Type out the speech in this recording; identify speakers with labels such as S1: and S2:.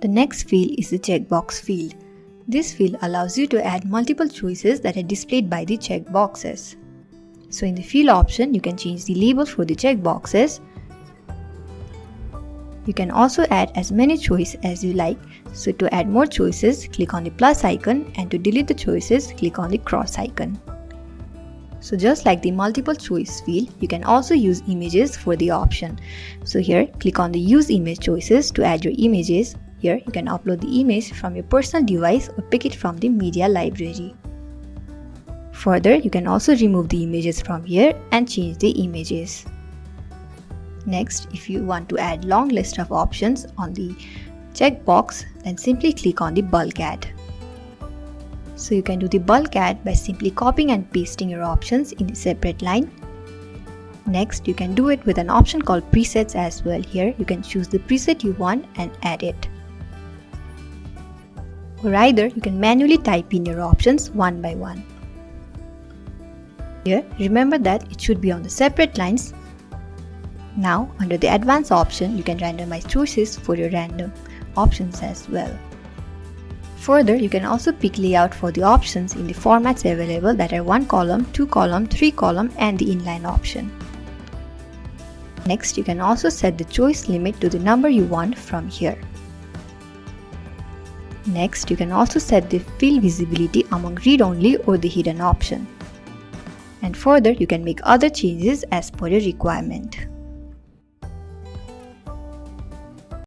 S1: The next field is the checkbox field. This field allows you to add multiple choices that are displayed by the checkboxes. So in the field option, you can change the label for the checkboxes. You can also add as many choices as you like. So to add more choices, click on the plus icon, and to delete the choices, click on the cross icon. So just like the multiple choice field, you can also use images for the option. So here, click on the use image choices to add your images. Here, you can upload the image from your personal device or pick it from the media library. Further, you can also remove the images from here and change the images. Next, if you want to add long list of options on the checkbox, then simply click on the bulk add. So you can do the bulk add by simply copying and pasting your options in a separate line. Next, you can do it with an option called presets as well. Here, you can choose the preset you want and add it. Or either you can manually type in your options one by one. Here, remember that it should be on the separate lines. Now, under the advanced option, you can randomize choices for your random options as well. Further, you can also pick layout for the options in the formats available that are 1 column, 2 column, 3 column and the inline option. Next, you can also set the choice limit to the number you want from here. Next, you can also set the field visibility among read-only or the hidden option. And further, you can make other changes as per your requirement.